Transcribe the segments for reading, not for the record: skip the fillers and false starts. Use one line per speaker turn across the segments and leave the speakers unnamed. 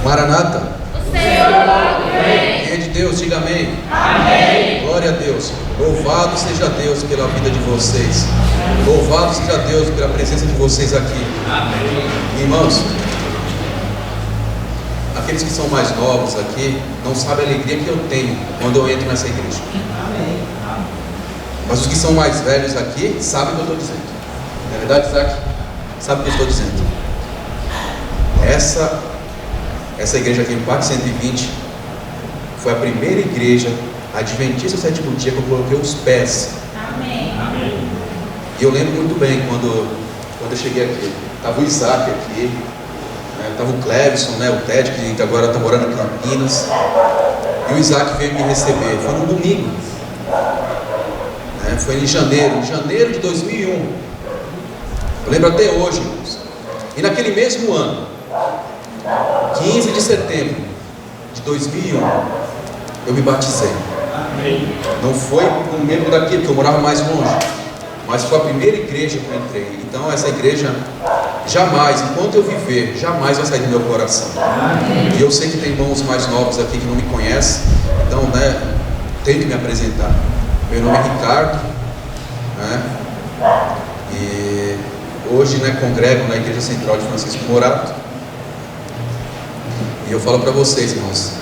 Maranata.
O Senhor logo vem.
Quem é de Deus, diga amém.
Amém.
Glória a Deus. Louvado seja Deus pela vida de vocês. Louvado seja Deus pela presença de vocês aqui. Amém. Irmãos, aqueles que são mais novos aqui não sabem a alegria que eu tenho quando eu entro nessa igreja. Amém. Mas os que são mais velhos aqui sabem o que eu estou dizendo. Não é verdade, Isaac? Sabe o que eu estou dizendo? Essa igreja aqui em Parque 120 foi a primeira igreja adventista do sétimo dia que eu coloquei os pés.
Amém.
E eu lembro muito bem quando eu cheguei aqui. Estava o Isaac aqui, estava o Clevison, o Ted, que agora está morando em Campinas. E o Isaac veio me receber. Foi no domingo. Foi em janeiro de 2001. Eu lembro até hoje, irmãos. E naquele mesmo ano, 15 de setembro de 2001, eu me batizei. Amém. Não foi um membro daqui, porque eu morava mais longe, mas foi a primeira igreja que eu entrei. Então essa igreja jamais, enquanto eu viver, jamais vai sair do meu coração. Amém. E eu sei que tem irmãos mais novos aqui que não me conhecem, então tenho que me apresentar. Meu nome é Ricardo, e hoje congrego na Igreja Central de Francisco Morato. E eu falo para vocês, irmãos,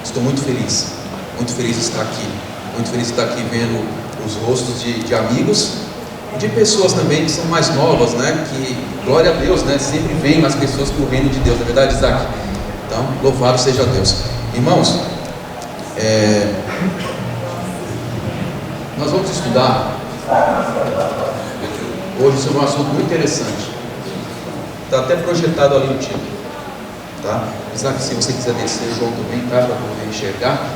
estou muito feliz de estar aqui, muito feliz de estar aqui vendo os rostos de amigos e de pessoas também que são mais novas, que, glória a Deus, sempre vem mais pessoas para o reino de Deus, não é verdade, Isaac? Então, louvado seja Deus. Irmãos, nós vamos estudar hoje sobre um assunto muito interessante. Está até projetado ali o título, tá? Isaac, se você quiser descer, João também, tá? Para poder enxergar.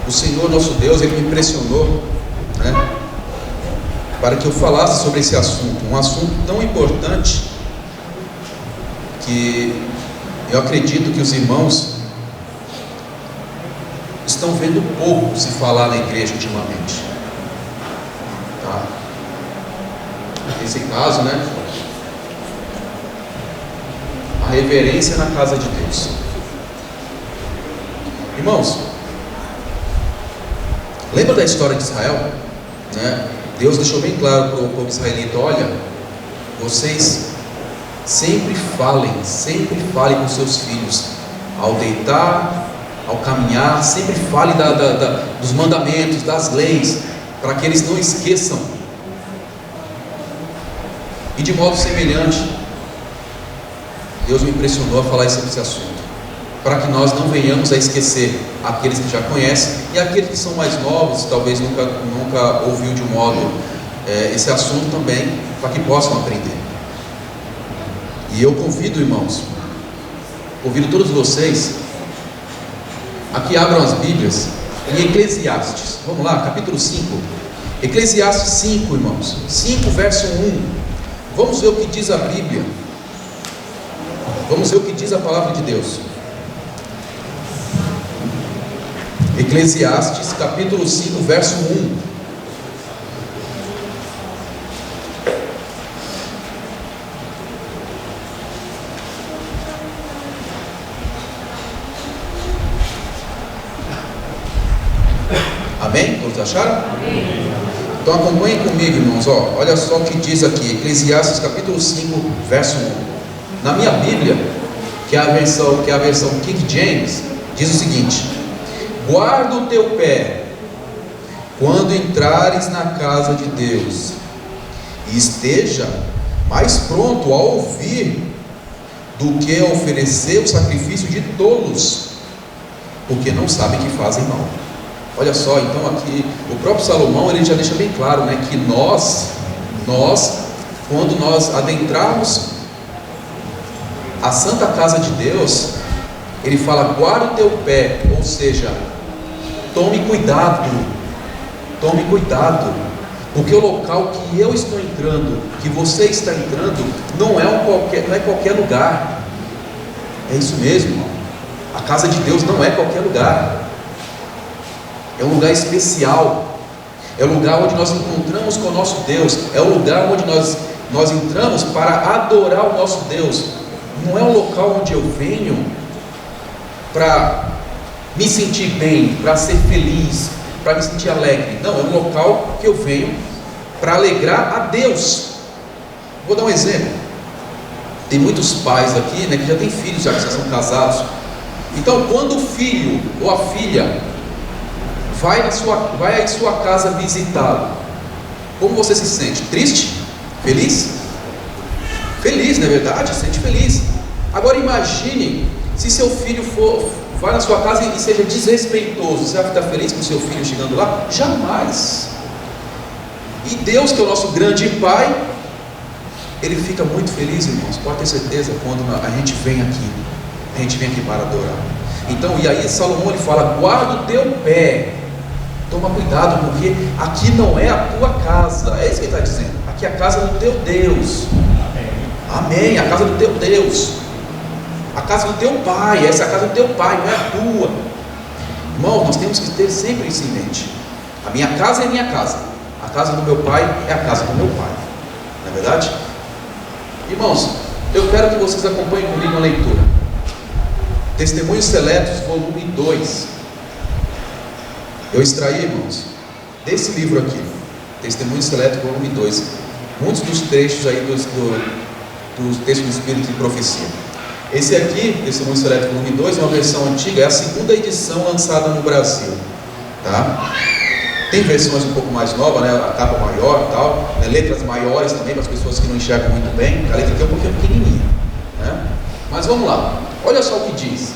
O Senhor nosso Deus, Ele me impressionou, para que eu falasse sobre esse assunto, um assunto tão importante que eu acredito que os irmãos estão vendo pouco se falar na igreja ultimamente, tá? Nesse caso, a reverência na casa de Deus. Irmãos, lembra da história de Israel? Deus deixou bem claro para o povo israelita: olha, vocês sempre falem com seus filhos, ao deitar, ao caminhar, sempre fale dos mandamentos, das leis, para que eles não esqueçam. E de modo semelhante, Deus me impressionou a falar sobre esse assunto, para que nós não venhamos a esquecer aqueles que já conhecem e aqueles que são mais novos, talvez nunca ouviu de modo esse assunto também, para que possam aprender. E eu convido, irmãos, convido todos vocês a que abram as Bíblias em Eclesiastes. Vamos lá, capítulo 5. Eclesiastes 5, irmãos. 5, verso 1. Vamos ver o que diz a Bíblia. Vamos ver o que diz a palavra de Deus. Eclesiastes, capítulo 5, verso 1. Amém? Todos acharam? Amém. Então acompanhem comigo, irmãos. Olha só o que diz aqui, Eclesiastes capítulo 5, verso 1. Na minha Bíblia, que é a versão King James, diz o seguinte: guarda o teu pé quando entrares na casa de Deus, e esteja mais pronto a ouvir do que a oferecer o sacrifício de tolos, porque não sabem que fazem mal. Olha só, então aqui o próprio Salomão, ele já deixa bem claro, que nós, quando nós adentrarmos a santa casa de Deus, ele fala: guarda o teu pé, ou seja, tome cuidado, porque o local que eu estou entrando, que você está entrando, não é qualquer lugar. É isso mesmo, irmão. A casa de Deus não é qualquer lugar. É um lugar especial, é o lugar onde nós encontramos com o nosso Deus, é o lugar onde nós entramos para adorar o nosso Deus. não é um local onde eu venho para me sentir bem, para ser feliz, para me sentir alegre. Não, é um local que eu venho para alegrar a Deus. Vou dar um exemplo. Tem muitos pais aqui, né, que já têm filhos, já que já são casados. Então, quando o filho ou a filha vai à sua casa visitá-lo, como você se sente? Triste? Feliz? Feliz, não é verdade? Se sente feliz. Agora imagine se seu filho vai na sua casa e seja desrespeitoso. Você vai ficar feliz com seu filho chegando lá? Jamais. E Deus, que é o nosso grande Pai, Ele fica muito feliz, irmãos, pode ter certeza, quando a gente vem aqui para adorar. Então, e aí Salomão ele fala: guarda o teu pé, toma cuidado, porque aqui não é a tua casa. É isso que ele está dizendo. Aqui é a casa do teu Deus. Amém, a casa do teu Deus, a casa do teu Pai. Essa é a casa do teu Pai, não é a tua. Irmãos, nós temos que ter sempre isso em mente. A minha casa é a minha casa, a casa do meu Pai é a casa do meu Pai. Não é verdade? Irmãos, eu quero que vocês acompanhem comigo a leitura. Testemunhos Seletos, volume 2. Eu extraí, irmãos, desse livro aqui, Testemunhos Seletos, volume 2, muitos dos trechos aí dos textos do Espírito e Profecia. Esse aqui, Testemunhos Seletos, volume 2, é uma versão antiga, é a segunda edição lançada no Brasil, tá? Tem versões um pouco mais novas, né? A capa maior e tal, né? Letras maiores também para as pessoas que não enxergam muito bem. A letra aqui é um pouquinho pequenininha, né? Mas vamos lá, olha só o que diz: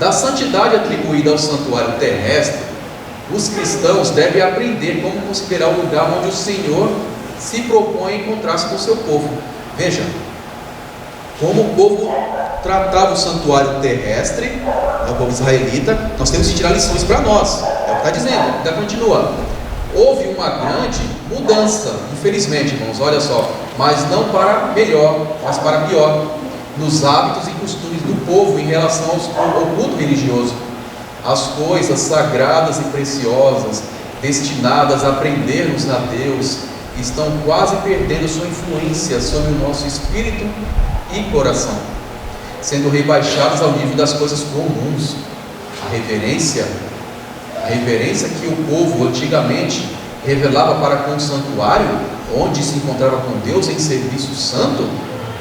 da santidade atribuída ao santuário terrestre, os cristãos devem aprender como considerar o lugar onde o Senhor se propõe a encontrar-se com o seu povo. Veja como o povo tratava o santuário terrestre, né, o povo israelita. Nós temos que tirar lições para nós. É o que está dizendo, ainda continua. Houve uma grande mudança, infelizmente, irmãos, olha só, mas não para melhor, mas para pior, nos hábitos e costumes do povo em relação ao culto religioso. As coisas sagradas e preciosas, destinadas a prender-nos a Deus, estão quase perdendo sua influência sobre o nosso espírito e coração, sendo rebaixadas ao nível das coisas comuns. A reverência que o povo antigamente revelava para com o santuário, onde se encontrava com Deus em serviço santo,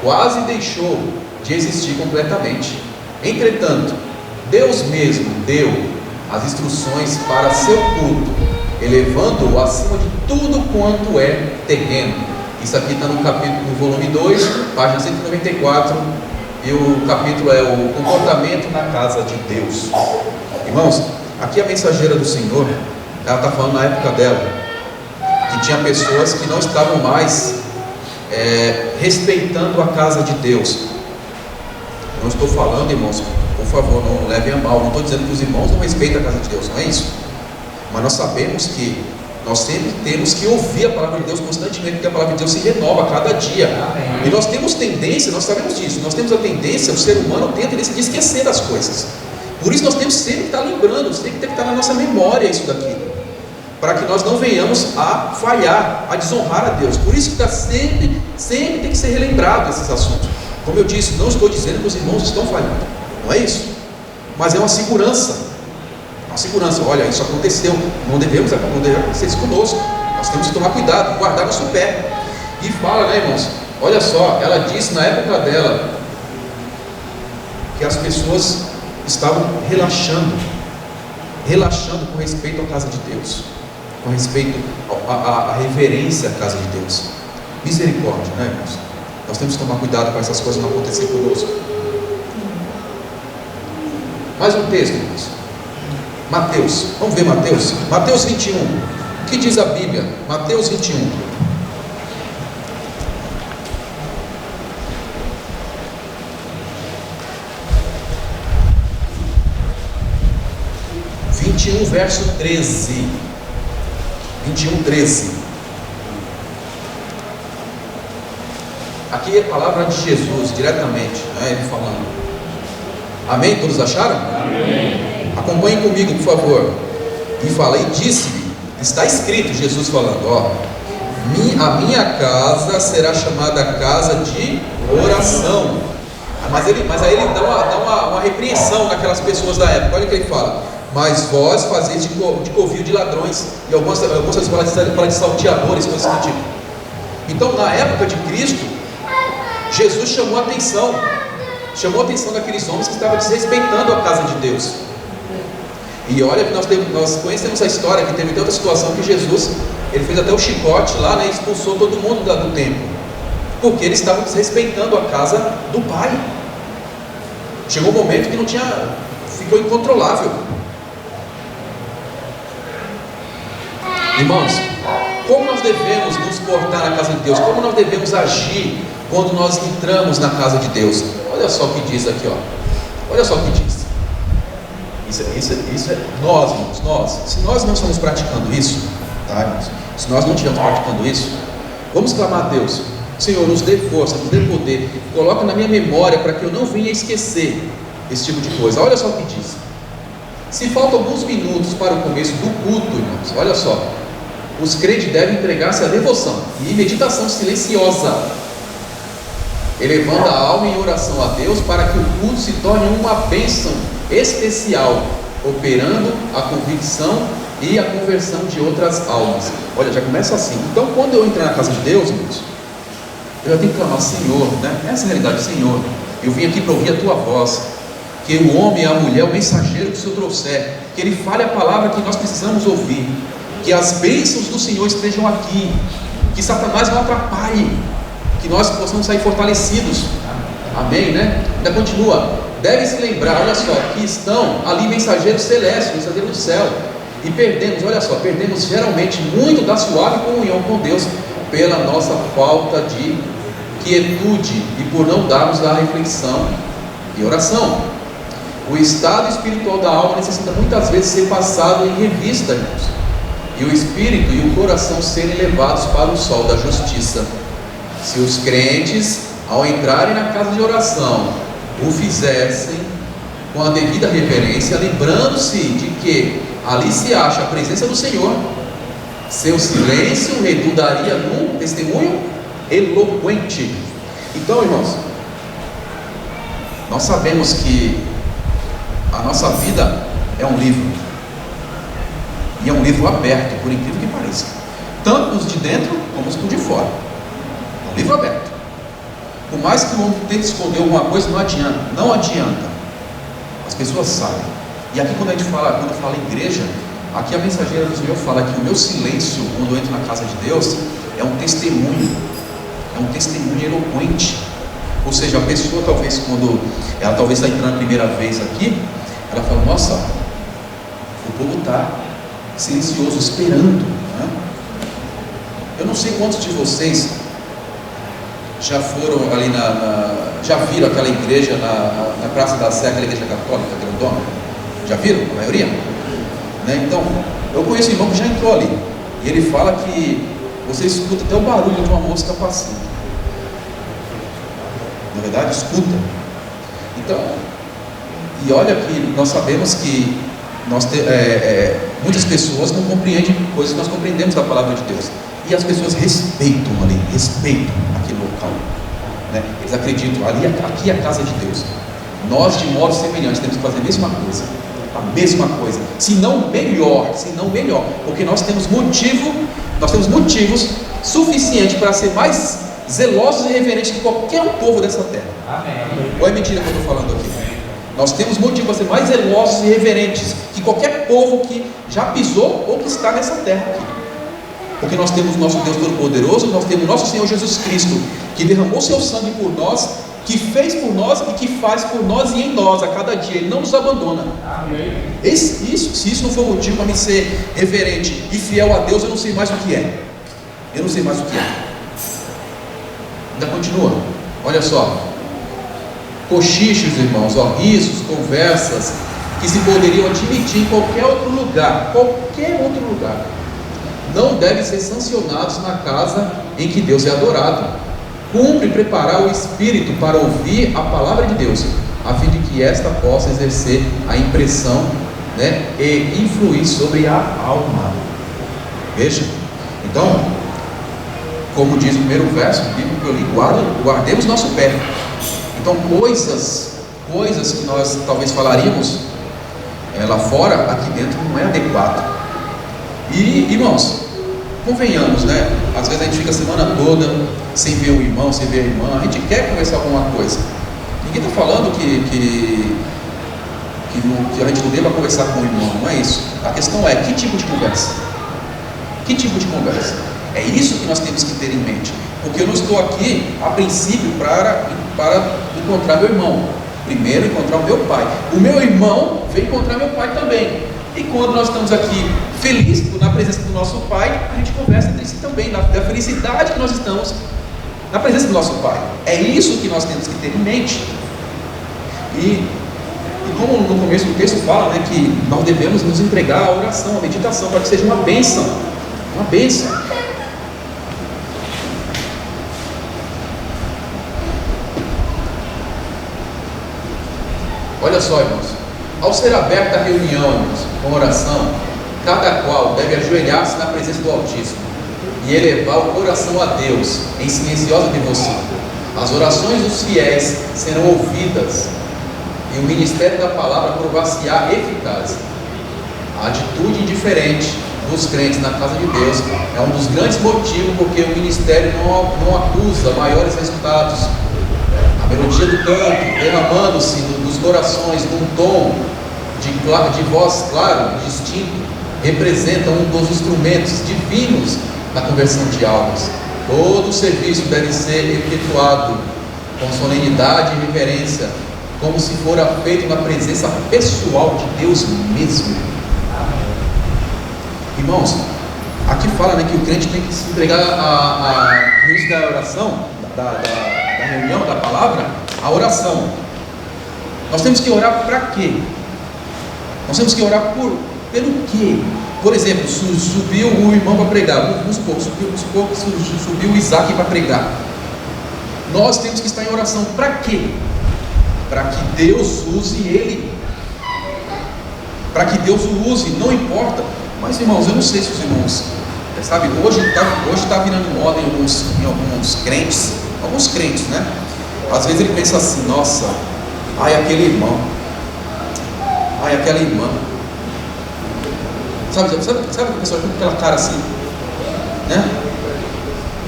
quase deixou de existir completamente. Entretanto, Deus mesmo deu as instruções para seu culto, elevando-o acima de tudo quanto é terreno. Isso aqui está no volume 2, página 194, e o capítulo é o comportamento na casa de Deus. Irmãos, aqui a mensageira do Senhor, ela está falando na época dela, que tinha pessoas que não estavam mais respeitando a casa de Deus. Eu não estou falando, irmãos, por favor, não levem a mal, não estou dizendo que os irmãos não respeitam a casa de Deus, não é isso. Mas nós sabemos que nós sempre temos que ouvir a palavra de Deus constantemente, porque a palavra de Deus se renova a cada dia. E nós temos tendência, nós sabemos disso, nós temos a tendência, o ser humano tem a tendência de esquecer das coisas. Por isso nós temos sempre que estar lembrando, tem que estar na nossa memória isso daqui, para que nós não venhamos a falhar, a desonrar a Deus. Por isso que sempre tem que ser relembrado esses assuntos. Como eu disse, não estou dizendo que os irmãos estão falhando, não é isso, mas é uma segurança. Olha, isso aconteceu, não devemos acontecer isso conosco. Nós temos que tomar cuidado, guardar nosso pé. E fala, né, irmãos, olha só, ela disse na época dela que as pessoas estavam relaxando com respeito à casa de Deus, com respeito à reverência à casa de Deus. Misericórdia, né, irmãos? Nós temos que tomar cuidado para essas coisas não acontecer conosco. Mais um texto, irmãos. Mateus, vamos ver Mateus 21, o que diz a Bíblia? Mateus 21. Verso 13. 21:13. Aqui é a palavra de Jesus, diretamente, né, ele falando. Amém? Todos acharam? Amém. Acompanhem comigo, por favor. E fala, e disse-lhe, está escrito, Jesus falando, ó, a minha casa será chamada casa de oração, Mas aí ele dá uma repreensão naquelas pessoas da época. Olha o que ele fala: mas vós fazeis de covil de ladrões, e algumas vezes fala de salteadores, coisas do tipo. Então, na época de Cristo, Jesus chamou a atenção daqueles homens que estavam desrespeitando a casa de Deus. E olha que nós conhecemos a história, que teve outra situação que Jesus, ele fez até o chicote lá, né, e expulsou todo mundo do templo, porque eles estavam desrespeitando a casa do Pai. Chegou um momento que ficou incontrolável. Irmãos, como nós devemos nos portar na casa de Deus? Como nós devemos agir quando nós entramos na casa de Deus? Olha só o que diz aqui, ó. Olha só o que diz. Isso é nós, irmãos, se nós não estamos praticando isso, tá, irmãos? Se nós não estivermos praticando isso, vamos clamar a Deus: Senhor, nos dê força, nos dê poder, coloca na minha memória para que eu não venha esquecer esse tipo de coisa. Olha só o que diz. Se faltam alguns minutos para o começo do culto, irmãos, olha só, os crentes devem entregar-se à devoção e meditação silenciosa, elevando a alma em oração a Deus, para que o culto se torne uma bênção especial, operando a convicção e a conversão de outras almas. Olha, já começa assim. Então, quando eu entrar na casa de Deus, irmãos, eu já tenho que clamar: Senhor, né? Essa é a realidade. Senhor, eu vim aqui para ouvir a tua voz, que o homem e a mulher, o mensageiro que o Senhor trouxer, que ele fale a palavra que nós precisamos ouvir, que as bênçãos do Senhor estejam aqui, que Satanás não atrapalhe, que nós possamos sair fortalecidos. Amém, né? Ainda continua: deve se lembrar, olha só, que estão ali mensageiros celestes, mensageiros do céu, e perdemos geralmente muito da suave comunhão com Deus pela nossa falta de quietude e por não darmos a reflexão e oração. O estado espiritual da alma necessita muitas vezes ser passado em revista, irmãos, e o espírito e o coração serem levados para o sol da justiça. Se os crentes, ao entrarem na casa de oração, o fizessem com a devida reverência, lembrando-se de que ali se acha a presença do Senhor, seu silêncio redundaria num testemunho eloquente. Então, irmãos, nós sabemos que a nossa vida é um livro, e é um livro aberto, por incrível que pareça, tanto os de dentro como os de fora. É um livro aberto. Por mais que o homem tente esconder alguma coisa, não adianta. As pessoas sabem. E aqui quando fala em igreja, aqui a mensageira do Senhor fala que o meu silêncio, quando eu entro na casa de Deus, é um testemunho eloquente. Ou seja, a pessoa talvez, quando ela talvez está entrando a primeira vez aqui, ela fala: nossa, o povo está silencioso, esperando, né? Eu não sei quantos de vocês já foram ali já viram aquela igreja na Praça da Sé, aquela igreja católica grandona? Já viram? A maioria? Né? Então, eu conheço um irmão que já entrou ali, e ele fala que você escuta até o barulho de uma mosca passando. Na verdade, escuta. Então, e olha que nós sabemos que muitas pessoas não compreendem coisas que nós compreendemos da palavra de Deus, e as pessoas respeitam aquele local, né? Eles acreditam: aqui é a casa de Deus. Nós, de modo semelhante, temos que fazer a mesma coisa, se não melhor, porque nós temos motivos suficientes para ser mais zelosos e reverentes que qualquer povo dessa terra. Amém. Ou é mentira que eu estou falando aqui? Nós temos motivo para ser mais zelosos e reverentes que qualquer povo que já pisou ou que está nessa terra aqui. Porque nós temos o nosso Deus Todo-Poderoso, nós temos o nosso Senhor Jesus Cristo, que derramou seu sangue por nós, que fez por nós e que faz por nós e em nós a cada dia. Ele não nos abandona. Amém. Se isso não for motivo para me ser reverente e fiel a Deus, eu não sei mais o que é. Ainda continua, olha só: cochichos, irmãos, risos, conversas que se poderiam admitir em qualquer outro lugar, não devem ser sancionados na casa em que Deus é adorado. Cumpre preparar o espírito para ouvir a palavra de Deus, a fim de que esta possa exercer a impressão, né, e influir sobre a alma. Veja, então, como diz o primeiro verso bíblico que eu li, guardemos nosso pé. Então coisas que nós talvez falaríamos lá fora, aqui dentro não é adequado. E irmãos, convenhamos, né? Às vezes a gente fica a semana toda sem ver o irmão, sem ver a irmã, a gente quer conversar alguma coisa. Ninguém está falando que a gente não deva conversar com o irmão, não é isso. A questão é, que tipo de conversa? Que tipo de conversa? É isso que nós temos que ter em mente. Porque eu não estou aqui, a princípio, para encontrar meu irmão. Primeiro, encontrar o meu pai. O meu irmão veio encontrar meu pai também. E quando nós estamos aqui felizes na presença do nosso pai, a gente conversa entre si também, da felicidade que nós estamos na presença do nosso pai. É isso que nós temos que ter em mente. E como no começo do texto fala, né, que nós devemos nos entregar à oração, à meditação, para que seja uma bênção. Uma bênção. Olha só, irmãos. Ao ser aberta a reunião, irmãos, com oração, cada qual deve ajoelhar-se na presença do Altíssimo e elevar o coração a Deus em silenciosa devoção. As orações dos fiéis serão ouvidas e o ministério da palavra provar-se-á eficaz. A atitude indiferente dos crentes na casa de Deus é um dos grandes motivos porque o ministério não acusa maiores resultados. A melodia do canto, derramando-se dos corações num tom de voz claro e distinto, representa um dos instrumentos divinos da conversão de almas. Todo o serviço deve ser efetuado com solenidade e reverência, como se fora feito na presença pessoal de Deus mesmo. Irmãos, aqui fala, né, que o crente tem que se entregar no início da oração, da reunião, da palavra, a oração. Nós temos que orar para quê? Nós temos que orar pelo quê? Por exemplo, subiu o irmão para pregar, vamos supor que subiu o Isaac para pregar. Nós temos que estar em oração para quê? Para que Deus use ele, para que Deus o use, não importa. Mas irmãos, eu não sei se os irmãos, sabe, hoje está virando moda em alguns crentes, né? Às vezes ele pensa assim, nossa, ai aquele irmão, ai aquela irmã, sabe que a pessoa fica com aquela cara assim, né?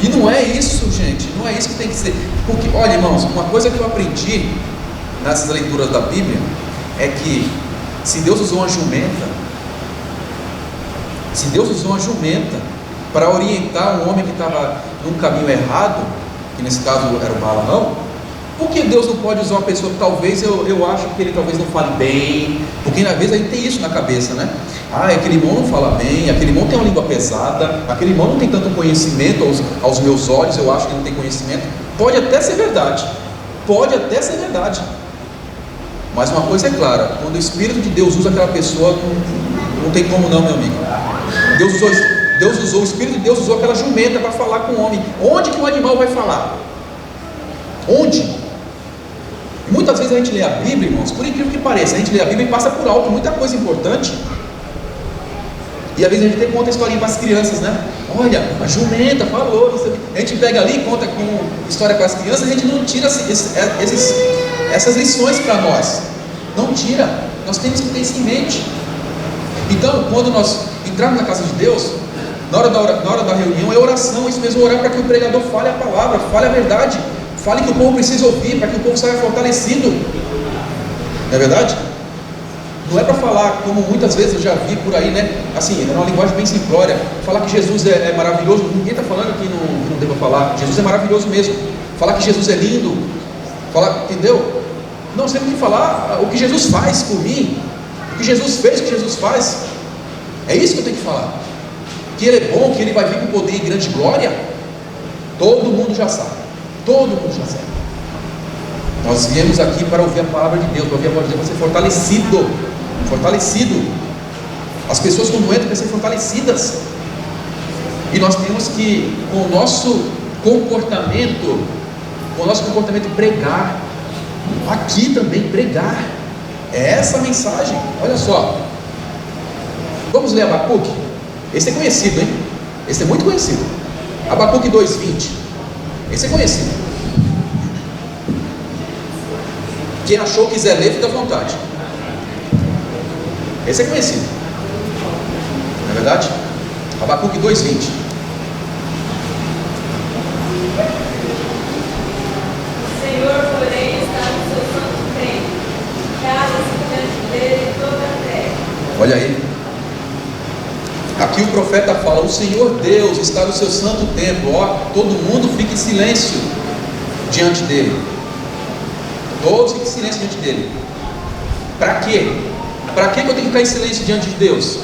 E não é isso, gente, não é isso que tem que ser. Porque, olha irmãos, uma coisa que eu aprendi nessas leituras da Bíblia é que se Deus usou uma jumenta para orientar um homem que estava num caminho errado, que nesse caso era o Balaão, por que Deus não pode usar uma pessoa que talvez eu acho que ele talvez não fale bem? Porque às vezes a gente tem isso na cabeça, né? Aquele irmão não fala bem, aquele irmão tem uma língua pesada, aquele irmão não tem tanto conhecimento aos meus olhos, eu acho que ele não tem conhecimento. Pode até ser verdade, mas uma coisa é clara, quando o Espírito de Deus usa aquela pessoa, não tem como não, meu amigo. O Espírito de Deus usou aquela jumenta para falar com o homem. Onde que o animal vai falar? Onde? Muitas vezes a gente lê a Bíblia, irmãos, por incrível que pareça, a gente lê a Bíblia e passa por alto muita coisa importante. E às vezes a gente até conta a historinha para as crianças, né? Olha, a jumenta falou, a gente pega ali e conta com história para as crianças, a gente não tira essas lições para nós. Não tira, nós temos que ter isso em mente. Então, quando nós entrarmos na casa de Deus, na hora da reunião, é oração, isso mesmo, orar para que o pregador fale a palavra, fale a verdade, fale que o povo precisa ouvir, para que o povo saia fortalecido. Não é verdade? Não é para falar, como muitas vezes eu já vi por aí, né? Assim, é uma linguagem bem simplória. Falar que Jesus é maravilhoso, ninguém está falando que não deva falar. Jesus é maravilhoso mesmo. Falar que Jesus é lindo, entendeu? Não, você tem que falar o que Jesus faz por mim, o que Jesus fez, o que Jesus faz. É isso que eu tenho que falar. Que Ele é bom, que Ele vai vir com poder e grande glória. Todo mundo já sabe. Todo mundo já sabe. Nós viemos aqui para ouvir a palavra de Deus, para ouvir a palavra de Deus, para ser fortalecido. As pessoas quando entram para ser fortalecidas. E nós temos que, com o nosso comportamento, pregar. Aqui também pregar. É essa a mensagem. Olha só. Vamos ler Abacuque. Esse é conhecido, hein? Esse é muito conhecido. Abacuque 2:20. Esse é conhecido. Quem achou, quiser ler, fica à vontade. Esse é conhecido, não é verdade? Abacuque 2:20.
O Senhor, porém, está no seu santo templo, casa-se diante dele toda a terra.
Olha aí. Aqui o profeta fala: o Senhor Deus está no seu santo templo. Ó, todo mundo fique em silêncio diante dele. Todos fiquem em silêncio diante dele. Para quê? Para que eu tenho que ficar em silêncio diante de Deus?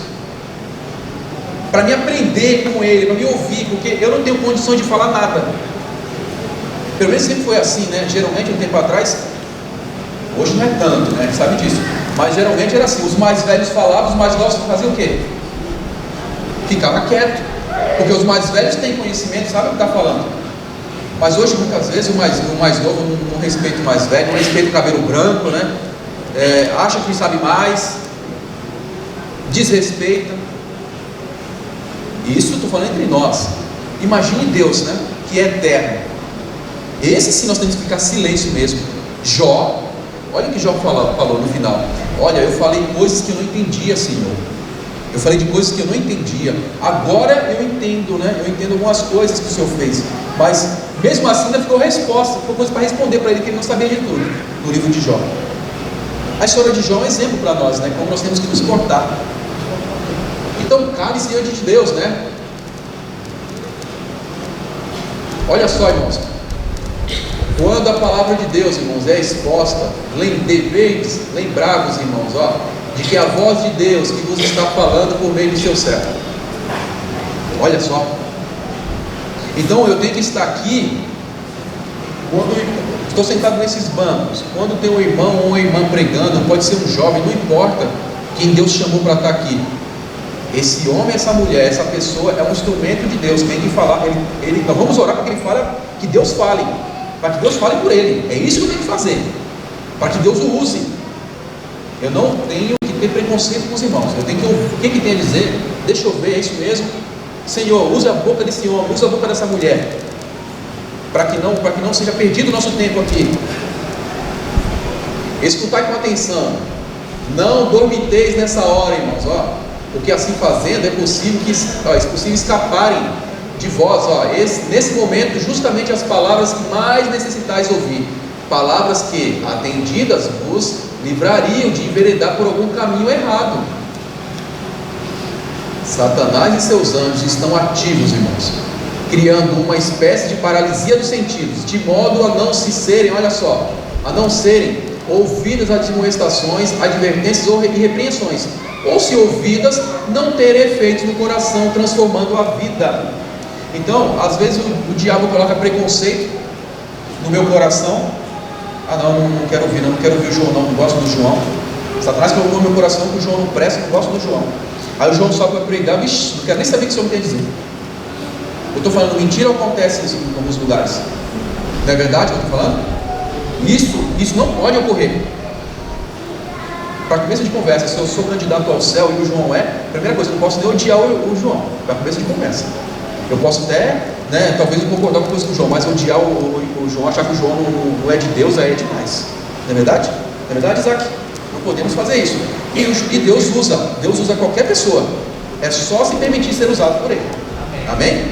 Para me aprender com Ele, para me ouvir, porque eu não tenho condições de falar nada. Pelo menos sempre foi assim, né? Geralmente, um tempo atrás, hoje não é tanto, né? Sabe disso. Mas geralmente era assim: os mais velhos falavam, os mais novos faziam o quê? Ficava quieto, porque os mais velhos têm conhecimento, sabem o que está falando. Mas hoje, muitas vezes, o mais novo não respeita o mais velho, não respeita o cabelo branco, né? Acha que sabe mais, desrespeita. Isso estou falando entre nós. Imagine Deus, né? Que é eterno. Esse sim nós temos que ficar silêncio mesmo. Jó, olha o que Jó falou no final: olha, eu falei coisas que eu não entendia, Senhor. Eu falei de coisas que eu não entendia. Agora eu entendo, né? Eu entendo algumas coisas que o Senhor fez. Mas mesmo assim ainda ficou resposta, ficou coisa para responder para ele, que ele não sabia de tudo, no livro de Jó. A história de Jó é um exemplo para nós, né? Como nós temos que nos portar. Então, cale-se diante de Deus, né? Olha só, irmãos. Quando a palavra de Deus, irmãos, é exposta, deveis lembrar-vos, irmãos, ó, de que a voz de Deus que vos está falando por meio do seu servo. Olha só. Então eu tenho que estar aqui quando estou sentado nesses bancos, quando tem um irmão ou uma irmã pregando, pode ser um jovem, não importa quem Deus chamou para estar aqui. Esse homem, essa mulher, essa pessoa é um instrumento de Deus, tem que falar. Nós vamos orar para que ele fale, que Deus fale, para que Deus fale por ele. É isso que eu tenho que fazer, para que Deus o use. Eu não tenho que ter preconceito com os irmãos. Eu tenho que ouvir o que tem a dizer. Deixa eu ver, é isso mesmo. Senhor, usa a boca desse homem, usa a boca dessa mulher, para que não seja perdido o nosso tempo aqui. Escutai com atenção. Não dormiteis nessa hora, irmãos, ó, porque assim fazendo é possível escaparem de vós, ó, nesse momento, justamente as palavras que mais necessitais ouvir, palavras que, atendidas, vos livrariam de enveredar por algum caminho errado. Satanás e seus anjos estão ativos, irmãos, criando uma espécie de paralisia dos sentidos, de modo a não serem ouvidas admoestações, advertências e repreensões, ou se ouvidas, não terem efeitos no coração, transformando a vida. Então, às vezes o diabo coloca preconceito no meu coração. Não quero ouvir, não quero ouvir o João, não gosto do João. Satanás colocou no meu coração que o João não presta, não gosto do João. Aí o João sobe para pregar, não quero nem saber o que o Senhor tem a dizer. Eu estou falando mentira ou acontece isso em alguns lugares? Não é verdade o que eu estou falando? Isso não pode ocorrer. Para começo de conversa, se eu sou candidato ao céu e o João primeira coisa, eu não posso nem odiar o João, para começo de conversa. Eu posso até, talvez eu concordar com coisa com o João, mas odiar o João, achar que o João não é de Deus, aí é demais. Não é verdade? Não é verdade, Isaac? Não podemos fazer isso. E Deus usa qualquer pessoa. É só se permitir ser usado por Ele. Amém?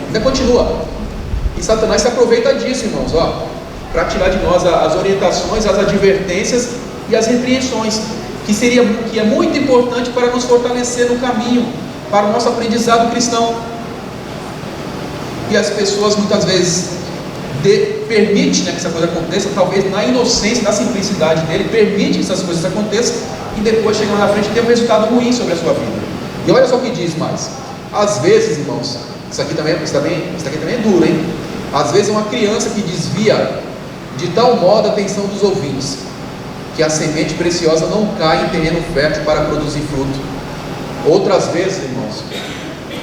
Ainda continua. E Satanás se aproveita disso, irmãos, para tirar de nós as orientações, as advertências e as repreensões, que é muito importante para nos fortalecer no caminho, para o nosso aprendizado cristão. E as pessoas muitas vezes permitem que essa coisa aconteça, talvez na inocência, na simplicidade dele, permite que essas coisas aconteçam, e depois chega lá na frente e tem um resultado ruim sobre a sua vida. E olha só o que diz mais. Às vezes, irmãos, isso aqui também é duro, hein? Às vezes é uma criança que desvia de tal modo a atenção dos ouvintes, que a semente preciosa não cai em terreno fértil para produzir fruto. Outras vezes, irmãos,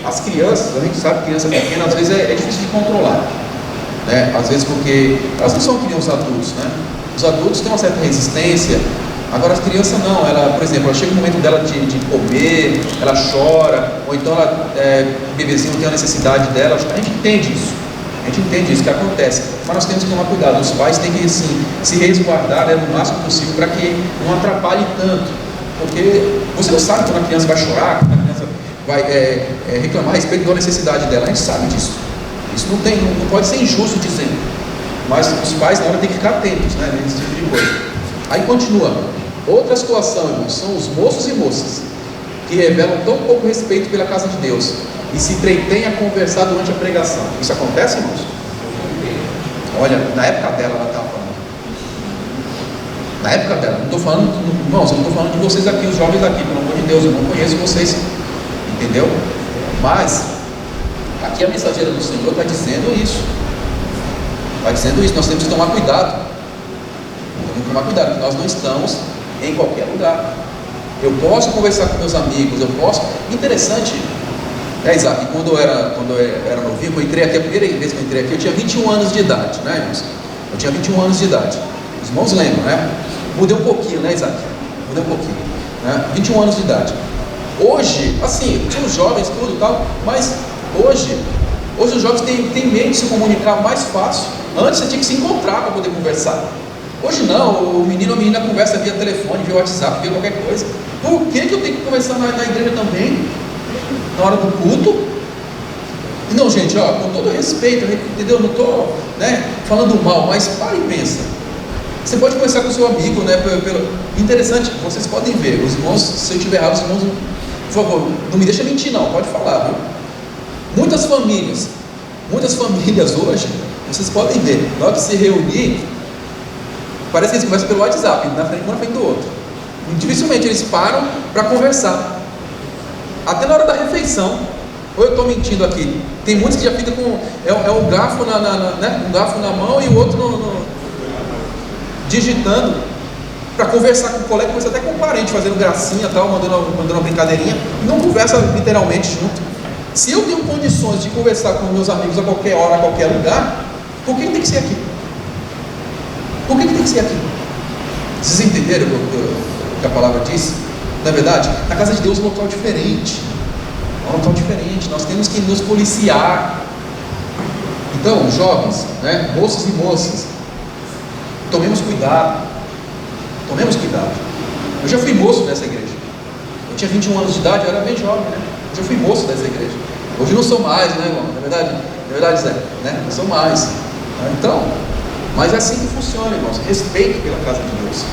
as crianças, a gente sabe que criança pequena às vezes é difícil de controlar, né? Às vezes porque elas não são que nem os adultos, né? Os adultos têm uma certa resistência. Agora as crianças não, por exemplo, chega o momento dela de comer, ela chora, ou então bebezinho tem a necessidade dela, a gente entende isso. A gente entende isso que acontece, mas nós temos que tomar cuidado. Os pais têm que assim, se resguardar, né, no máximo possível para que não atrapalhe tanto, porque você não sabe quando a criança vai chorar, quando a criança vai reclamar a respeito da necessidade dela. A gente sabe disso. Isso não pode ser injusto dizendo, mas os pais na hora têm que ficar atentos, né, nesse tipo de coisa. Aí continua. Outra situação, irmãos, são os moços e moças que revelam tão pouco respeito pela casa de Deus e se entretêm a conversar durante a pregação. Isso acontece, irmãos? Olha, na época dela ela estava falando. Na época dela, não estou falando, irmãos, eu não estou falando de vocês aqui, os jovens aqui, pelo amor de Deus, eu não conheço vocês, entendeu? Mas aqui a mensageira do Senhor está dizendo isso. Está dizendo isso, nós temos que tomar cuidado. Temos que tomar cuidado, que nós não estamos em qualquer lugar. Eu posso conversar com meus amigos, eu posso. Interessante, Isaac, quando eu era novinho, eu entrei aqui, a primeira vez que eu entrei aqui, eu tinha 21 anos de idade, né, irmãos? Eu tinha 21 anos de idade. Os irmãos lembram, né? Mudei um pouquinho, né, Isaac? Mudei um pouquinho, né? 21 anos de idade. Hoje, assim, tinha os jovens, tudo e tal, mas hoje os jovens têm meio de se comunicar mais fácil. Antes você tinha que se encontrar para poder conversar. Hoje não, o menino ou a menina conversa via telefone, via WhatsApp, via qualquer coisa. Por que eu tenho que conversar na igreja também? Na hora do culto? Não, gente, ó, com todo respeito, entendeu? Não estou, né, falando mal, mas para e pensa. Você pode conversar com o seu amigo, né? Interessante, vocês podem ver, os irmãos, se eu estiver errado, os irmãos, por favor, não me deixa mentir não, pode falar, viu? Muitas famílias hoje, vocês podem ver, na hora de se reunir, parece que eles conversam pelo WhatsApp, um na frente do outro. Dificilmente eles param para conversar. Até na hora da refeição. Ou eu estou mentindo aqui? Tem muitos que já ficam com um garfo um garfo na mão e o outro digitando para conversar com o colega, conversar até com o parente, fazendo gracinha, tal, mandando uma brincadeirinha. Não conversa literalmente junto. Se eu tenho condições de conversar com meus amigos a qualquer hora, a qualquer lugar, por que tem que ser aqui? Por que tem que ser aqui? Vocês entenderam o que a palavra diz? Na verdade, na casa de Deus é um local diferente. É um local diferente. Nós temos que nos policiar. Então, jovens, né, moços e moças, tomemos cuidado. Tomemos cuidado. Eu já fui moço dessa igreja. Eu tinha 21 anos de idade, eu era bem jovem, né? Eu já fui moço dessa igreja. Hoje não sou mais, né, irmão? Na verdade, Zé, né? Não sou mais. Então, mas é assim que funciona, irmãos. Respeito pela casa de Deus.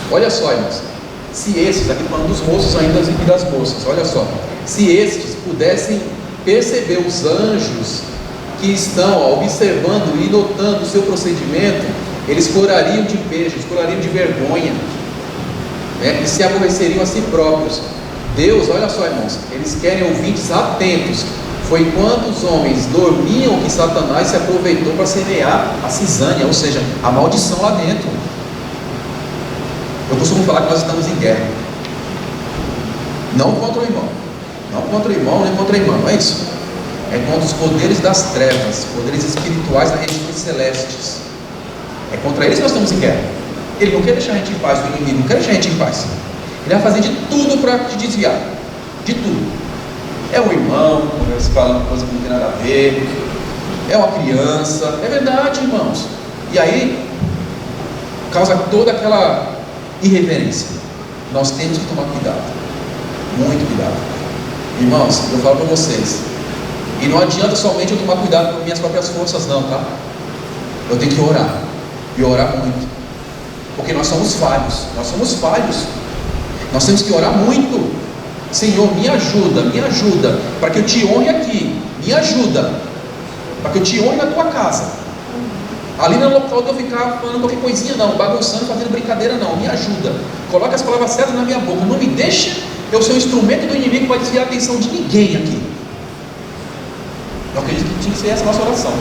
Olha só, irmãos. Se esses, aqui falando dos moços ainda e das moças, olha só. Se estes pudessem perceber os anjos que estão observando e notando o seu procedimento, eles corariam de pejo, eles corariam de vergonha, né? E se aborreceriam a si próprios. Deus, olha só, irmãos, eles querem ouvintes atentos. Foi quando os homens dormiam que Satanás se aproveitou para semear a cisânia, ou seja, a maldição lá dentro. Eu costumo falar que nós estamos em guerra. Não contra o irmão. Não contra o irmão, nem contra a irmã, não é isso? É contra os poderes das trevas, poderes espirituais das regiões celestes. É contra eles que nós estamos em guerra. Ele não quer deixar a gente em paz, o inimigo não quer deixar a gente em paz. Ele vai fazer de tudo para te desviar. De tudo. É um irmão, você fala uma coisa que não tem nada a ver. É uma criança. É verdade, irmãos. E aí, causa toda aquela irreverência. Nós temos que tomar cuidado. Muito cuidado. Irmãos, eu falo para vocês. E não adianta somente eu tomar cuidado com minhas próprias forças, não, tá? Eu tenho que orar. E orar muito. Porque nós somos falhos. Nós somos falhos. Nós temos que orar muito. Senhor, me ajuda, para que eu te honre aqui, me ajuda, para que eu te honre na tua casa, ali no local de eu ficar falando qualquer coisinha não, bagunçando, fazendo brincadeira não, me ajuda, coloca as palavras certas na minha boca, não me deixe eu ser um instrumento do inimigo para desviar a atenção de ninguém aqui. Eu acredito que tinha que ser essa nossa oração,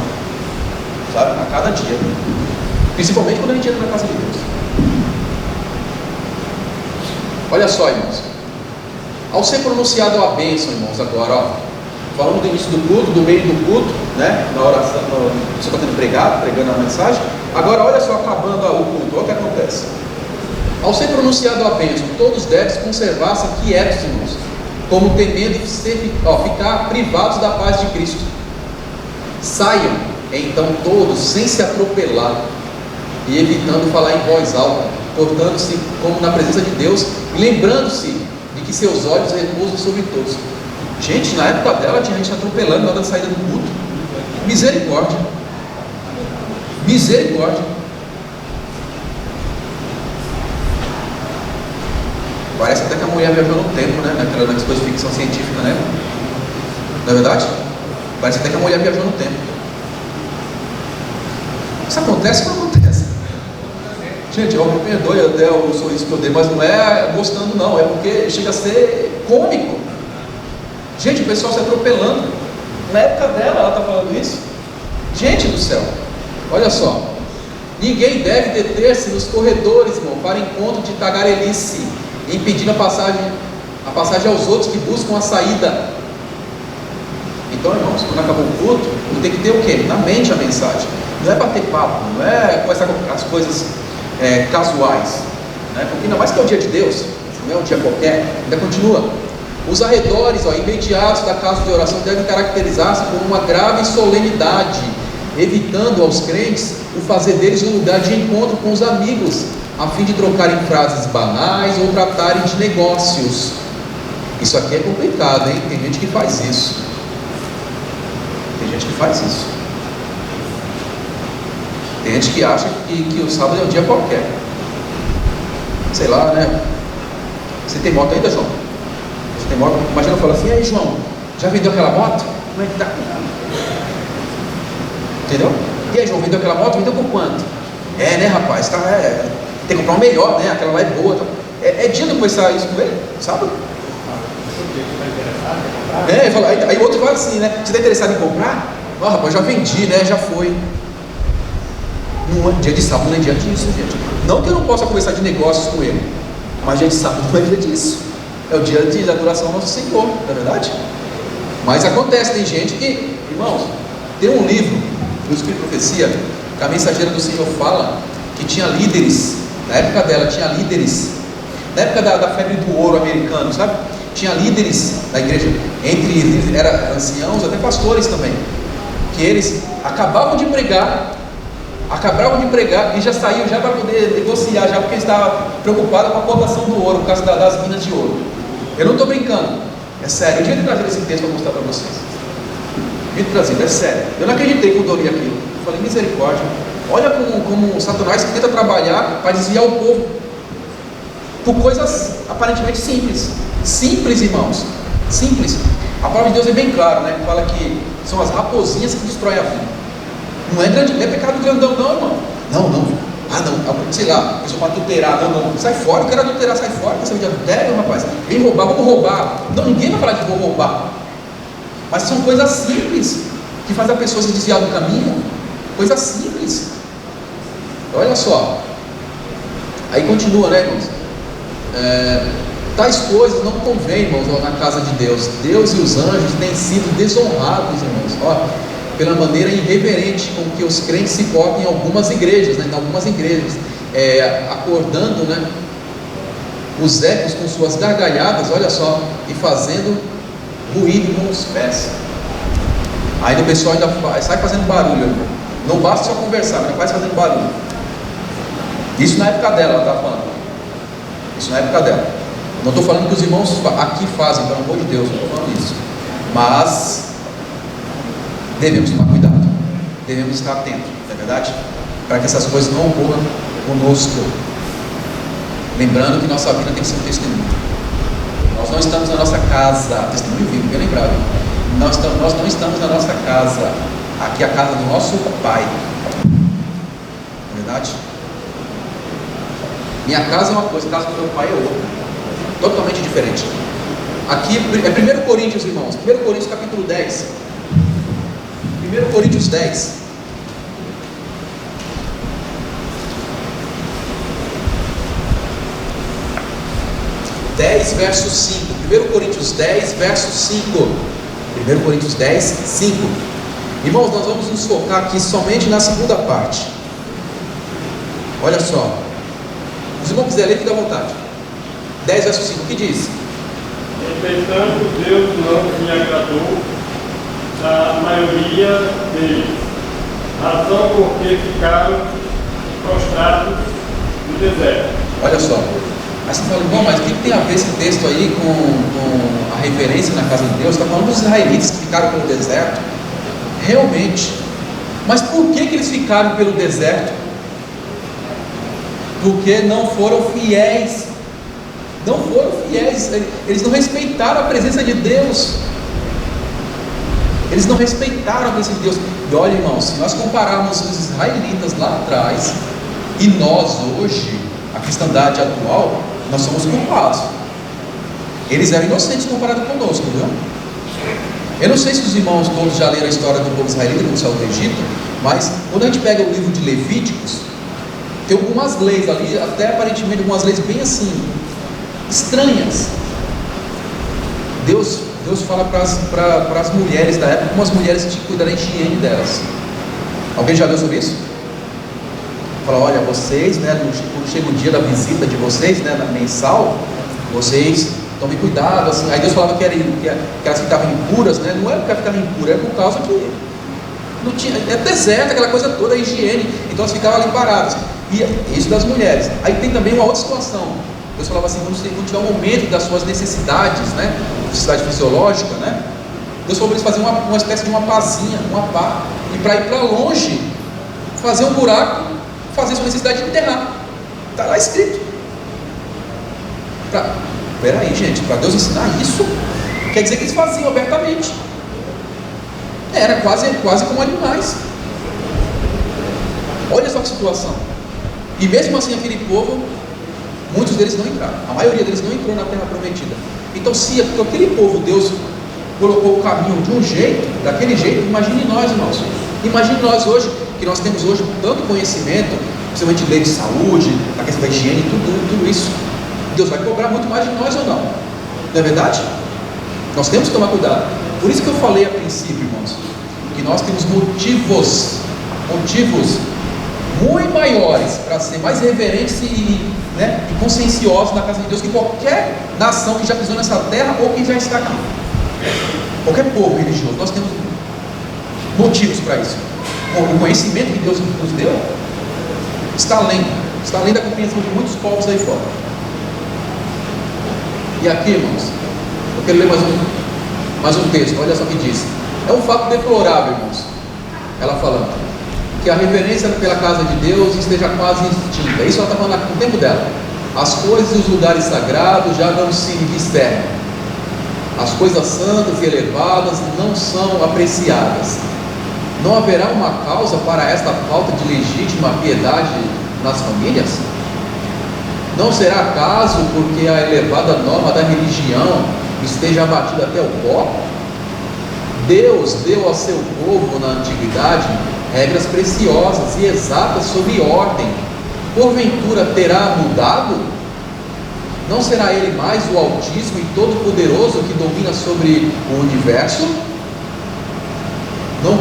sabe, a cada dia, principalmente quando a gente entra na casa de Deus. Olha só, irmãos. Ao ser pronunciado a bênção, irmãos, agora, ó, falando do início do culto, do meio do culto, né, na oração, você está tendo pregando a mensagem, agora olha só, acabando o culto, olha o que acontece. Ao ser pronunciado a bênção, todos devem conservar-se quietos, irmãos, como temendo ficar privados da paz de Cristo. Saiam, então, todos, sem se atropelar, e evitando falar em voz alta, portando-se como na presença de Deus, e lembrando-se de que seus olhos repousam sobre todos. Gente, na época dela tinha gente atropelando na hora da saída do culto. Misericórdia. Misericórdia. Parece até que a mulher viajou no tempo, né? Naquelas coisas de ficção científica, né? Não é verdade? Parece até que a mulher viajou no tempo. Isso acontece ou não acontece? Gente, me perdoe até o sorriso que eu dei, mas não é gostando não, é porque chega a ser cômico. Gente, o pessoal se atropelando. Na época dela, ela está falando isso. Gente do céu, olha só. Ninguém deve deter-se nos corredores, irmão, para encontro de tagarelice, impedindo a passagem aos outros que buscam a saída. Então, irmãos, quando acabou o culto, tem que ter o quê? Na mente a mensagem. Não é bater papo, não é conversar com as coisas casuais, né? Porque ainda mais que é o dia de Deus, não é um dia qualquer, ainda continua. Os arredores imediatos da casa de oração devem caracterizar-se por uma grave solenidade, evitando aos crentes o fazer deles um lugar de encontro com os amigos, a fim de trocarem frases banais ou tratarem de negócios. Isso aqui é complicado, hein? Tem gente que faz isso. Tem gente que faz isso. Tem gente que acha que o sábado é um dia qualquer. Sei lá, né? Você tem moto ainda, João? Você tem moto? Imagina eu falar assim: e aí, João, já vendeu aquela moto? Como é que tá? Entendeu? E aí, João, vendeu aquela moto? Vendeu por quanto? Né, rapaz? Tem que comprar uma melhor, né? Aquela lá é boa. Tá? É dia de conversar isso com ele, sabe? Aí o outro vai assim, né? Você está interessado em comprar? Não, rapaz, já vendi, né? Já foi. Não é dia de sábado, não é dia disso, gente. Não que eu não possa conversar de negócios com ele, mas dia de sábado não é dia disso. É o dia de adoração ao nosso Senhor, não é verdade? Mas acontece, tem gente que, irmãos, tem um livro do Espírito de Profecia, que a mensageira do Senhor fala que tinha líderes, na época dela tinha líderes, na época da febre do ouro americano, sabe? Tinha líderes da igreja, entre eram anciãos, até pastores também, que eles acabavam de pregar e já saíam já para poder negociar, já porque eles estavam preocupados com a cotação do ouro, por causa das minas de ouro. Eu não estou brincando, é sério. Eu devia ter trazido esse texto para mostrar para vocês. Devia ter trazido, é sério. Eu não acreditei quando eu li aquilo. Eu falei, misericórdia. Olha como Satanás tenta trabalhar para desviar o povo por coisas aparentemente simples. Simples, irmãos. Simples. A palavra de Deus é bem clara, né? Fala que são as raposinhas que destroem a vida. Não é grande, não é pecado grandão, não, irmão. Não. Sei lá, pessoa para adulterar, não. Sai fora, eu quero adulterar, sai fora, quer saber de adultério, rapaz? Vem roubar, vamos roubar. Não, ninguém vai falar de vou roubar. Mas são coisas simples que fazem a pessoa se desviar do caminho. Coisas simples. Olha só. Aí continua, né, irmãos? Tais coisas não convêm, irmãos, na casa de Deus. Deus e os anjos têm sido desonrados, irmãos, pela maneira irreverente com que os crentes se portam em algumas igrejas, né? Em algumas igrejas, acordando, né, os ecos com suas gargalhadas, olha só, e fazendo ruído com os pés. Aí o pessoal ainda sai fazendo barulho. Não basta só conversar, mas faz fazendo barulho. Isso na época dela, ela está falando. Isso na época dela. Não estou falando que os irmãos aqui fazem, pelo amor de Deus, não estou falando isso. Mas devemos tomar cuidado, devemos estar atentos, não é verdade? Para que essas coisas não ocorram conosco. Lembrando que nossa vida tem que ser um testemunho. Nós não estamos na nossa casa, testemunho vivo, bem lembrado. Nós não estamos na nossa casa. Aqui é a casa do nosso Pai. Não é verdade? Minha casa é uma coisa, a casa do meu pai é outra. Totalmente diferente. Aqui é 1 Coríntios, irmãos. 1 Coríntios capítulo 10. 1 Coríntios 10. Verso 5. 1 Coríntios 10, verso 5. 1 Coríntios 10, 5. Irmãos, nós vamos nos focar aqui somente na segunda parte. Olha só. Se os irmãos quiserem ler, fique à vontade. 10, verso 5. O que diz?
Entretanto, Deus não se agradou da maioria deles, razão porque ficaram prostrados no deserto.
Olha só. Aí você fala, bom, mas o que tem a ver esse texto aí com a reverência na casa de Deus? Está falando dos israelitas que ficaram pelo deserto. Realmente. Mas por que eles ficaram pelo deserto? Porque não foram fiéis. Não foram fiéis. Eles não respeitaram a presença de Deus. Eles não respeitaram a presença de Deus. E olha, irmãos, se nós compararmos os israelitas lá atrás e nós hoje, a cristandade atual, nós somos culpados. Eles eram inocentes comparado conosco, viu? Eu não sei se os irmãos todos já leram a história do povo israelita quando saiu do Egito, mas quando a gente pega o livro de Levíticos, tem algumas leis ali, até aparentemente algumas leis bem assim, estranhas. Deus fala para as mulheres da época como as mulheres tinham que cuidar da higiene delas. Alguém já leu sobre isso? Fala, olha, vocês, né, quando chega o dia da visita de vocês, né, mensal, vocês tomem cuidado, assim. Aí Deus falava que elas ficavam impuras, né? Não era porque elas ficavam impuras, era por causa que não tinha, é deserto, aquela coisa toda, a higiene, então elas ficavam ali paradas. E isso das mulheres. Aí tem também uma outra situação. Deus falava assim, quando tiver um momento das suas necessidades, né, necessidade fisiológica, né, Deus falou para eles fazerem uma espécie de uma pazinha, uma pá, e para ir para longe, fazer um buraco, fazer sua necessidade de enterrar. Está lá escrito. Peraí, gente, para Deus ensinar isso, quer dizer que eles faziam abertamente. Era quase como animais. Olha só que situação. E mesmo assim aquele povo, muitos deles não entraram. A maioria deles não entrou na terra prometida. Então se aquele povo, Deus colocou o caminho de um jeito, daquele jeito, imagine nós, irmãos. Imagine nós hoje, que nós temos hoje tanto conhecimento, principalmente lei de saúde, a questão da higiene, tudo isso. Deus vai cobrar muito mais de nós ou não? Não é verdade? Nós temos que tomar cuidado. Por isso que eu falei a princípio, irmãos, que nós temos motivos muito maiores para ser mais reverentes e conscienciosos na casa de Deus que qualquer nação que já pisou nessa terra ou que já está aqui. Qualquer povo religioso, nós temos motivos para isso. O conhecimento que Deus nos deu está além da compreensão de muitos povos aí fora. E aqui, irmãos, eu quero ler mais um texto. Olha só o que diz. É um fato deplorável, irmãos, ela falando que a reverência pela casa de Deus esteja quase extinta. Isso ela está falando no tempo dela. As coisas e os lugares sagrados já não se discernem. As coisas santas e elevadas não são apreciadas. Não haverá uma causa para esta falta de legítima piedade nas famílias? Não será acaso porque a elevada norma da religião esteja abatida até o pó? Deus deu ao seu povo na antiguidade regras preciosas e exatas sobre ordem. Porventura terá mudado? Não será Ele mais o Altíssimo e Todo-Poderoso que domina sobre o universo? Não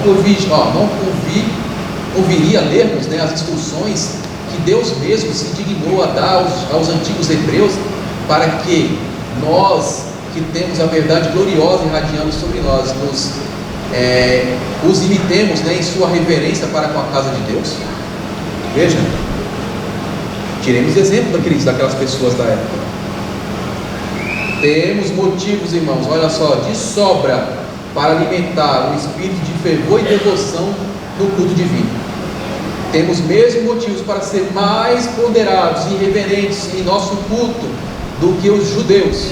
conviria lermos as instruções que Deus mesmo se dignou a dar aos antigos hebreus, para que nós, que temos a verdade gloriosa irradiando sobre nós, os imitemos em sua reverência para com a casa de Deus? Veja, tiremos exemplo daquelas pessoas da época. Temos motivos, irmãos, olha só, de sobra para alimentar o espírito de fervor e devoção no culto divino. Temos mesmo motivos para ser mais ponderados e reverentes em nosso culto do que os judeus.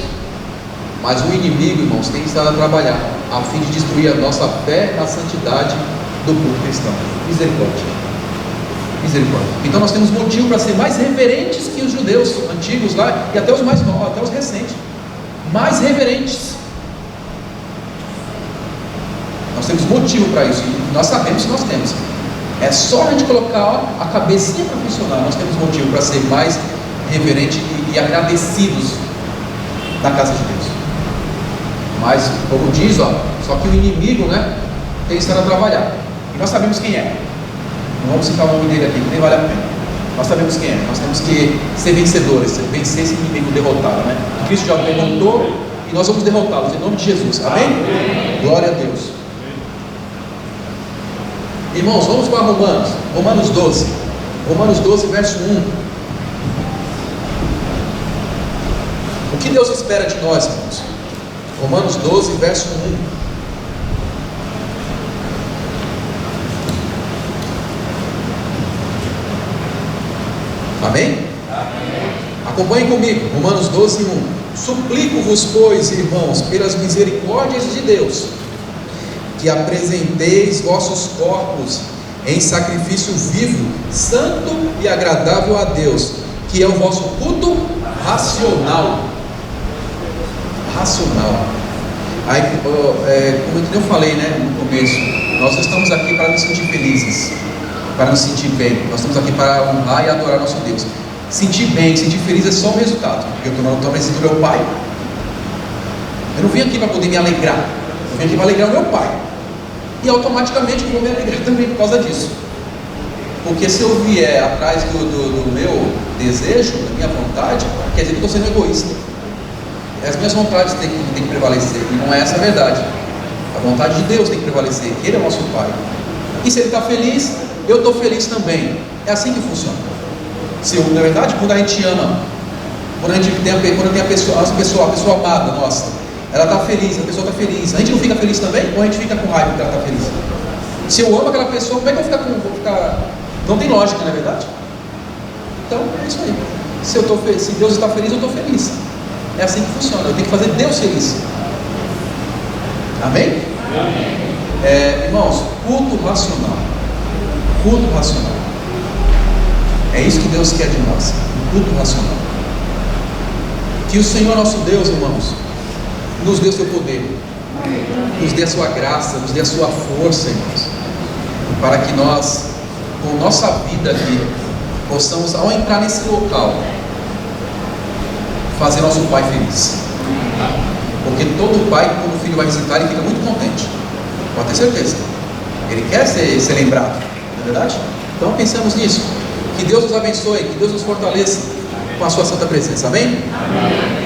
Mas o inimigo, irmãos, tem estado a trabalhar a fim de destruir a nossa fé na santidade do culto cristão. Misericórdia. Misericórdia. Então nós temos motivo para ser mais reverentes que os judeus antigos lá, e até os mais novos, até os recentes. Mais reverentes. Nós temos motivo para isso, e nós sabemos que nós temos. É só a gente colocar a cabecinha para funcionar. Nós temos motivo para ser mais reverentes e agradecidos na casa de Deus. Mas, como diz, só que o inimigo, tem estado a trabalhar. E nós sabemos quem é. Não vamos citar o nome dele aqui, nem vale a pena. Nós sabemos quem é. Nós temos que ser vencedores, vencer esse inimigo derrotado, Cristo já derrotou e e nós vamos derrotá-los em nome de Jesus. Amém?
Amém.
Glória a Deus. Irmãos, vamos para Romanos 12. Romanos 12, verso 1. O que Deus espera de nós, irmãos? Romanos 12, verso 1. Amém? Acompanhem comigo, Romanos 12, 1. Suplico-vos, pois, irmãos, pelas misericórdias de Deus, que apresenteis vossos corpos em sacrifício vivo, santo e agradável a Deus, que é o vosso culto racional. Aí, como eu falei, né, no começo, nós estamos aqui para nos sentir felizes, para nos sentir bem. Nós estamos aqui para honrar e adorar nosso Deus. Sentir bem, sentir feliz é só o resultado, porque eu estou na presença do meu Pai. Eu não vim aqui para poder me alegrar, eu vim aqui para alegrar o meu Pai, e automaticamente eu vou me alegrar também por causa disso. Porque se eu vier atrás do meu desejo, da minha vontade, quer dizer que eu estou sendo egoísta. As minhas vontades têm que prevalecer, e não é essa a verdade. A vontade de Deus tem que prevalecer, que Ele é o nosso Pai. E se Ele está feliz, eu estou feliz também. É assim que funciona. Na verdade, quando a gente ama, quando tem a pessoa amada nossa, ela está feliz, a pessoa está feliz, a gente não fica feliz também? Ou a gente fica com raiva porque ela está feliz? Se eu amo aquela pessoa, como é que eu vou ficar... Não tem lógica, não é verdade? Então, é isso aí. Se Deus está feliz, eu estou feliz. É assim que funciona, eu tenho que fazer Deus feliz. Amém? Amém. Irmãos, culto racional. Culto racional. É isso que Deus quer de nós, um culto racional. Que o Senhor nosso Deus, irmãos, nos dê o seu poder, nos dê a sua graça, nos dê a sua força, irmãos, para que nós, com nossa vida aqui, possamos, ao entrar nesse local, fazer nosso Pai feliz. Porque todo pai, quando o filho vai visitar, ele fica muito contente, pode ter certeza. Ele quer ser lembrado, não é verdade? Então pensamos nisso. Que Deus nos abençoe, que Deus nos fortaleça com a sua santa presença. Amém? Amém.